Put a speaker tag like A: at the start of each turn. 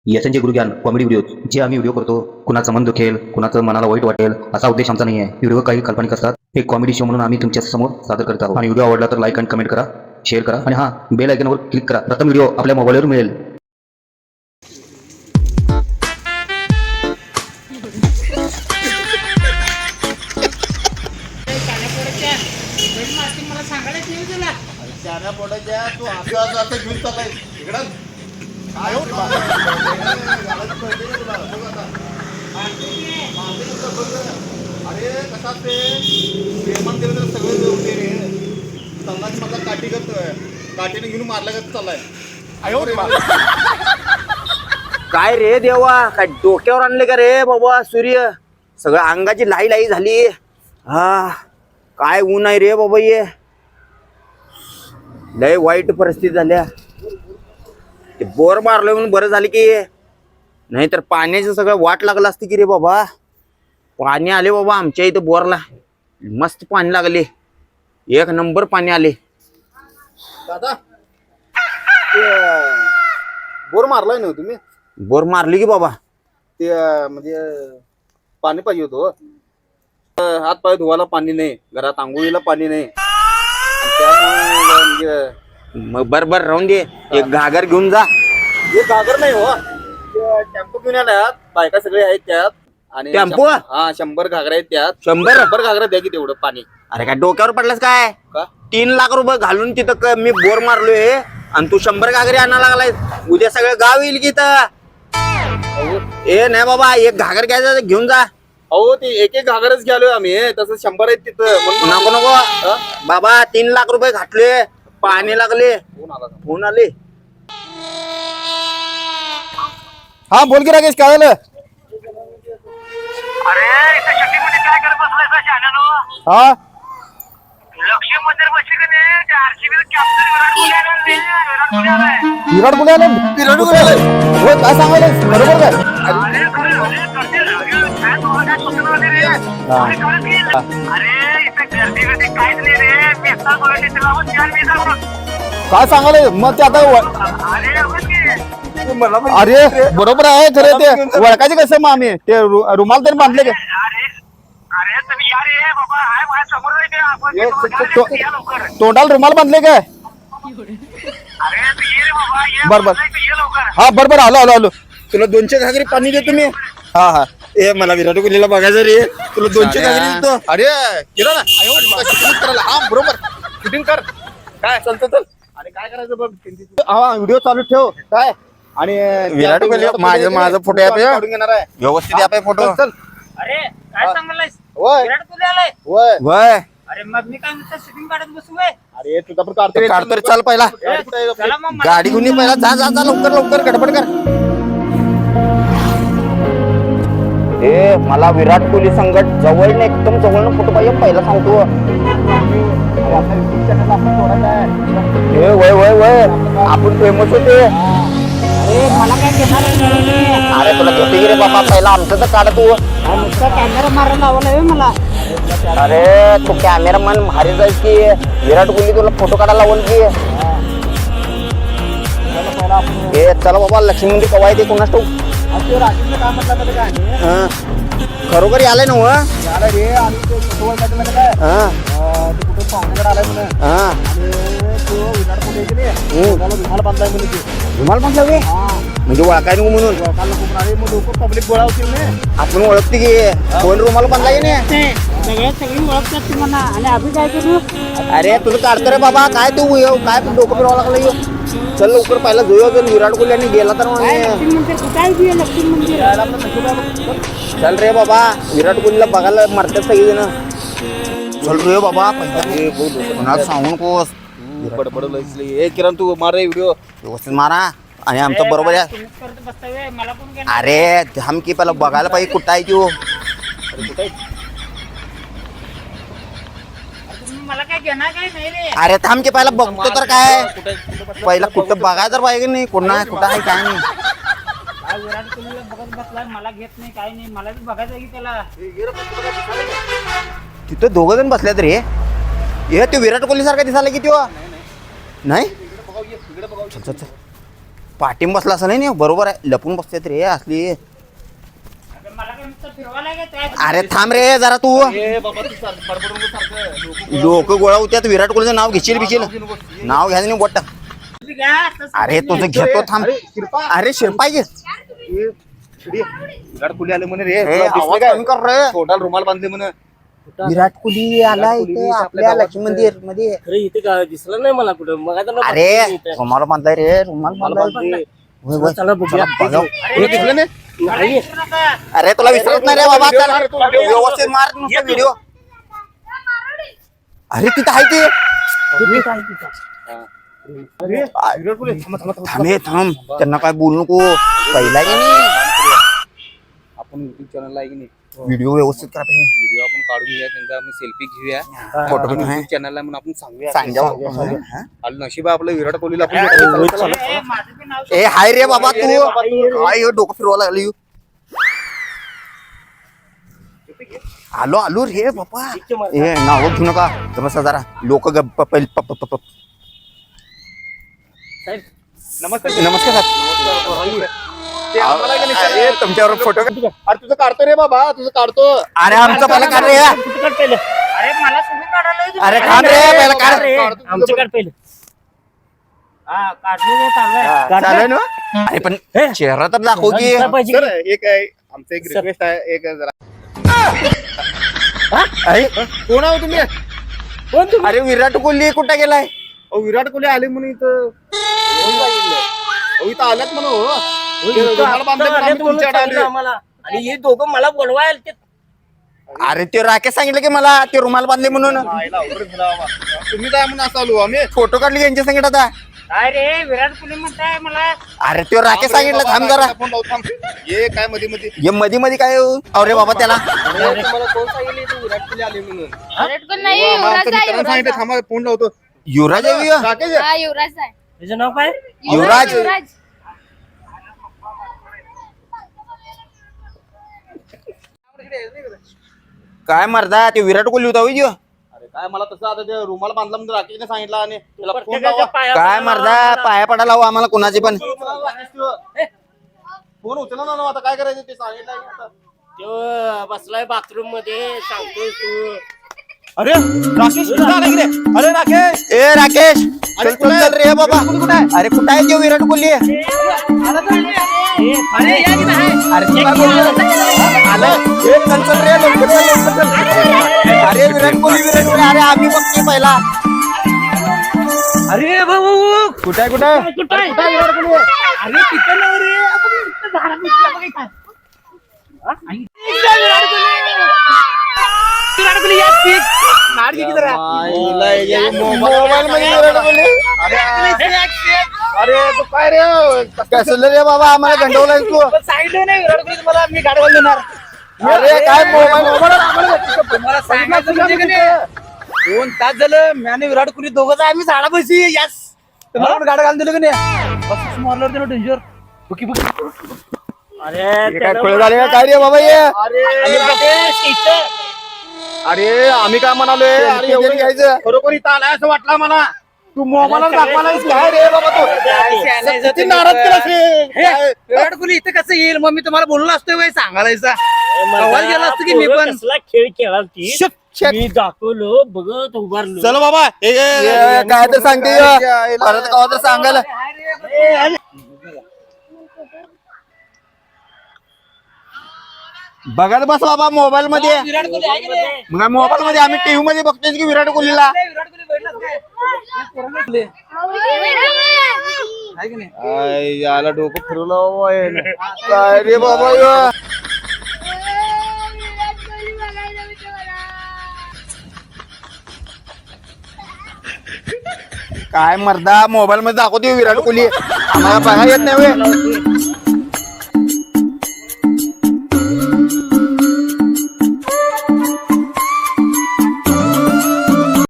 A: याचे गुरुज्ञान comedy video जे आम्ही व्हिडिओ करतो, कुणाचं मन दुखेल, कुणाचं मनाला वाईट वाटेल असा उद्देश आमचा नाही आहे. व्हिडिओ काही काल्पनिक असतात. एक कॉमेडी शो म्हणून आम्ही तुमच्या समोर सादर करत आहोत. आणि व्हिडिओ आवडला तर लाईक आणि कमेंट करा, शेअर करा आणि हां, बेल आयकॉनवर क्लिक करा. प्रथम व्हिडिओ आपल्या मोबाईलवर मिळेल.
B: चाऱ्या पोटाच्या तू असं घेऊन चाललाय इकडं काय होत अरे कसा ते प्रेमान दिलं तर सगळं होते रे. चाललाच माझा काठी करतोय, काठीने घेऊन मारला का चाललाय.
C: काय रे देवा, काय डोक्यावर आणले का रे बाबा सूर्य? सगळं अंगाची लाई लाई झाली. हा काय ऊन आहे रे बाबा, ये लय वाईट परिस्थिती झाल्या. ते बोर मारलं म्हणून बरं झालं की, नाहीतर पाण्याचं सगळं वाट लागलं असते की रे बाबा. पाणी आले बाबा आमच्या इथं बोरला, मस्त पाणी लागले, एक नंबर पाणी आले.
B: दादा बोर मारलाय ना तुम्ही?
C: बोर मारली की बाबा.
B: ते म्हणजे पाणी पाहिजे होतं. हात पाय धुवायला पाणी नाही, घरात आंघोळीला पाणी नाही. त्यामुळे
C: मग बर राहून दे, एक घागर घेऊन जा.
B: हे घागर नाही हो, टेम्पो घेऊन आल्यात, बायका सगळे आहेत त्यात. आणि
C: टेम्पो?
B: हा 100 घागऱ्या आहेत त्यात.
C: 100
B: घागऱ्या द्या की तेवढं पाणी.
C: अरे काय डोक्यावर पडलास काय?
B: का
C: 3 लाख रुपये घालून तिथं मी बोर मारलोय आणि तू 100 घागरी आणायला लागलाय. उद्या सगळं गाव येईल की इथं. ए नाही बाबा, एक घागर घ्यायचा घेऊन जा.
B: अहो ते एक घागरच घ्यालोय आम्ही, तसं 100 आहेत तिथं.
C: नको नको बाबा, 3 लाख रुपये घातले, पाणी लागले. फोन आले.
B: हा बोल की राकेश, काय झालं?
D: अरे इथे शेतीमध्ये काय करत बसलाय शाण्यानो?
B: हा
D: लक्ष्मी मंदिर बसली का नाही? ते आरसीबी कॅप्टन विराट कोहली आलाय.
B: विराट कोहली आले. विराट कोहली आले हो, काय सांगायला बरोबर काय?
D: अरे इथे गर्दी काहीच नाही रे. मी एकटा बोलायचे तुला मग 4 मी
B: काय सांगायला मग ते आता अरे बरोबर आहे खरं. ते ओळखायचे कसं मग आम्ही ते रुमाल तरी बांधले का?
D: अरे तुम्ही या रे बाबा, आहे माझ्या समोर आहे ते. आपण या लवकर.
B: तोंडाला रुमाल बांधले काय?
D: अरे तू ये रे बाबा, ये.
B: बर बर.
D: ये लवकर.
B: हा बरोबर, आलो. तुला 200 घागरी पाणी देतो मी. हा ए मला विराट कोहलीला बघायचं रे. तुला 200 घागरी देतो. अरे केलं ना शूटिंग करायला. हा बरोबर, शूटिंग कर. काय चल. अरे काय करायचं बघ. हा व्हिडिओ चालू ठेव काय. आणि
C: विराट कोहली माझा फोटो
B: काढून घेणार आहे.
C: व्यवस्थित आहे फोटो.
B: चल.
D: अरे काय सांगायलास?
B: होय
D: विराट कोहली आलाय.
B: होय.
C: वय
D: अरे मग मी काय म्हणतो, शूटिंग काढत बसू काय?
B: अरे तुझा पण काढतो.
C: काढतो रे, चल पहिला
D: चला मग मला-
C: गाडी घेऊन ये पहिला. जा लवकर गडबड कर. ए मला विराट कोहली संकट जवळ एकदम जवळ फोटो पाहिजे पहिला सांगतो. वय आपण फेमस होते.
D: अरे मला काय घेणार आहे?
C: अरे तुला घेते की रे बाबा, पहिला आमचं तर काढ तू.
D: नुसता कॅमेरा मारायला लावलाय मला.
C: अरे तू कॅमेरामॅन भारी जायच की. विराट कोहली तुला फोटो काढायला लावल की. ए चला बाबा, लक्ष्मी मंदिर कवा येते कोणास ठाऊक. खरोखर आलाय ना
B: रे आणि ते कुठे काय ते कुठे पाहुण्याकडे आलाय म्हणे. आणि तो विराट कोहली आहे की नाही, त्याला रुमाल बांधलाय म्हणे ते.
C: रुमाल बांधला वे म्हणजे ओळखाय नको म्हणून.
B: काल मग लोक पब्लिक गोळा होतील ना.
C: आपण ओळखते की कोण रुमाल बांधला की नाही.
D: सगळी ओळखतात तुम्हाला. आणि अभि काय करू?
C: अरे तुला काढतो रे बाबा, काय तू काय डोकं फिरवा लागला. चल लवकर पहिला जोयो. विराट कोहली आणि गेला तर चल रे बाबा, विराट कोहलीला बघायला मरतात सगळेजण. चल रे बाबा पहिला सांगून कोस
B: बडबड ए किरण तू मार रे व्हिडिओ
C: व्यवस्थित मारा. आणि आमचं बरोबर आहे.
D: मला पण
C: अरे थांब की पहिला बघायला पाहिजे कुठं आहे तो.
D: मला काय घेणार काय नाही रे.
C: अरे थांब की पहिला बघतो तर काय. पहिला कुठं बघायला तर पाहिजे नाही. कुठं आहे काय नाही.
D: विराट कोहलीला बघत बसलाय, मला घेत नाही काही नाही. मला बी बघायचं की त्याला.
C: तिथं 2 जण बसल्यात रे. हे ते विराट कोहली सारखा दिसायला की तो नाही. चल पाठीम बसला असं नाही बरोबर आहे लपून बसतात रे असली. अरे थांब रे जरा तू. लोक गोळा होत्यात विराट कोहलीचं नाव घेशील बिशील नाव घ्यायचं नाही बोट. अरे तुझं घेतो थांब. अरे शिरपा घे.
B: विराट कोहली आले म्हणे रे
C: ए,
B: तुला दिसलं
C: आवाज
B: काय?
C: कमी कर रे.
B: तोंडाला रुमाल बांधले म्हणे.
C: विराट कोहली आला इथे आपल्या लक्ष्मी मंदिर मध्ये.
E: अरे इथे का दिसलं नाही मला कुठं मग आता
C: अरे रुमाल बांधलाय रे रुमाल बांधलाय. होय, होय.
E: चला बघूया.
C: बघाव.
B: तुला दिसलं नाही?
E: नाही
C: अरे तुला विसरत नाही रे बाबा चल. व्यवस्थित मार नुसतं व्हिडिओ. अरे तिथं आहे ते.
B: अरे, विराट कोहली थांबा, थांबा, थांबा.
C: थांबे थांब त्यांना काय बोलू नको पहिला की नाही
B: आपण युट्यूब चॅनलला आहे की नाही
C: व्हिडिओ व्यवस्थित करा पाहिजे.
B: व्हिडिओ आपण काढून घेऊया त्यांचा आपण सेल्फी घेऊया
C: फोटो पण आहे.
B: युट्यूब चॅनलला म्हणून आपण सांगूया
C: सांगा.
B: आलं नशीब आहे आपलं विराट कोहलीला आपण भेटायला चाललो.
C: ए हाय रे बाबा तू काय हे डोकं फिरवा लागली आलो आलो रे बाबा. ए नाव घेऊ नका बसा जरा लोक
B: नमस्कार
C: नमस्कार सर.
B: ते आम्हाला की नाही,
C: अरे तुमच्यावर फोटो
B: अरे तुझं काढतो रे बाबा तुझं काढतो.
C: अरे आमचं पहिला काढ रे.
D: अरे मला सुद्धा काढायला
C: अरे काढ रे पहिला काढ.
E: आमचं काढ पहिलं.
C: चालेल ना. अरे पण चेहरा तर दाखव की.
E: पाहिजे
B: सर एक आहे आमचं एक रिक्वेस्ट आहे एक जरा
C: अरे
B: कोण आहो तुम्ही?
E: कोण तुम्ही?
C: अरे विराट कोहली कुठे गेलाय.
B: अहो विराट कोहली आले म्हणून इथं कोण सांगितलं? अहो इथं आल्यात म्हणून हो. ते
E: इथं
B: रुमाल बांधले
E: आता
B: म्हणून आम्ही
E: आले म्हणून
B: तुमच्याकडे
E: सांगितलं
B: आलोय.
E: आम्हाला. आणि हे दोघं मला बोलवायला ते
C: अरे ते राकेश सांगितलं की मला ते रुमाल बांधले म्हणून
B: आईला अवघड झालं बाबा. तुम्ही काय म्हणून असं आलो आम्ही
C: फोटो काढले यांच्या संगीत आता.
D: काय रे विराट कोहली म्हणताय मला
C: अरे ते राकेश सांगितलं थांब जरा.
B: फोन लावतो थांब. ये काय मध्ये मध्ये
C: ये मध्ये मध्ये काय हो? अरे बाबा त्याला
B: तुम्हाला कोण सांगितलं इथं विराट कोहली आले म्हणून?
F: विराट कोहली नाही
B: हो, आम्हाला
F: युवराज
B: आमच्या
F: आहे
B: मित्रांनी सांगितलं थांबा फोन लावतो.
C: युवराज आहे व्ह्यू.
B: राकेश आहे?
F: हा युवराज आहे
E: त्याचं नाव काय?
C: युवराज.
F: युवराज
C: काय मरदा ते विराट कोहली होता होय त्यो.
B: अरे काय मला तसं आता ते रुमाल बांधला म्हणून राकेशने सांगितलं आणि त्याला फोन
E: प्रत्येकाच्या
B: लावा.
E: पाया
C: काय
E: पडायला
C: मरदा
E: लावा.
C: पाया पडायला हवं आम्हाला कोणाची पण.
B: फोन उचला ना आता काय करायचं ते सांगितलं आता.
E: त्यो बसलाय बाथरूम मध्ये सांगतोय तू.
B: अरे राकेश इथं आला की रे? अरे राकेश
C: ए राकेश
B: अरे
C: चल चल चल रे बाबा. अरे कुठं आहे त्यो विराट कोहली. अरे तू काय बोलला? आलं ए, चल चल रे लवकर चल, लवकर चल. अरे विराट कोहली अरे आम्ही बघतोय पहिला.
E: अरे भाऊ
C: कुठं आहे कुठं आहे?
E: कुठं आहे? अरे तिथं नाही रे आपण इथं झाडापाशी आपण इथं. हा? विराट कोहली या पीक. मार घे की जरा.
C: मोबाईल मध्ये विराट कोहली.
B: अरे तू काय रे
C: कसलं रे बाबा आम्हाला गंडवलाय तू.
E: सांगितलं नाही विराट कोहली तुम्हाला मी गाडी घालून देणार.
C: अरे काय मोबाईल
E: तुम्हाला सांगायचं म्हणजे की नाही, 2 तास झालं मी आणि विराट कोहली दोघंच आम्ही झाडापाशी यास तुम्हाला पण गाडी घालून दिलं की नाही बस मारलं त्याला डेंजर बुकी बुकी. अरे
C: काय खोळ झाले काय रे बाबा ये.
B: अरे आम्ही काय म्हणालोय अरे एवढं घ्यायचं खरोखर इथं आलाय असं वाटलं मला. तू मोबाईलला दाखवायला काय रे बाबा तू किती नाराज केलास रे? काय?
E: विराट कोहली इथं कसं येईल मग मी तुम्हाला बोललो असतो वय सांगायचा आवाज गेला असतो की मी पण खेळ खेळाल ती मी दाखवलो बघत उभारलो.
B: चल बाबा
C: ये, काय तर सांगते ये. परत कवा तर सांगायला. बघत बस बाबा मोबाईल मध्ये.
E: विराट कोहली आहे की नाही?
C: मग मोबाईल मध्ये आम्ही टीव्ही मध्ये बघतोय की विराट कोहलीला.
E: विराट कोहली बघितलं काय? आहे की नाही?
B: आय, याला डोकं फिरवलं बाबा याने.
C: काय रे बाबा यो.
F: विराट कोहली बघायला होतं मला.
C: काय मर्दा मोबाईल मध्ये दाखवतोय विराट कोहली आम्हाला बघा येत नाही व्हय.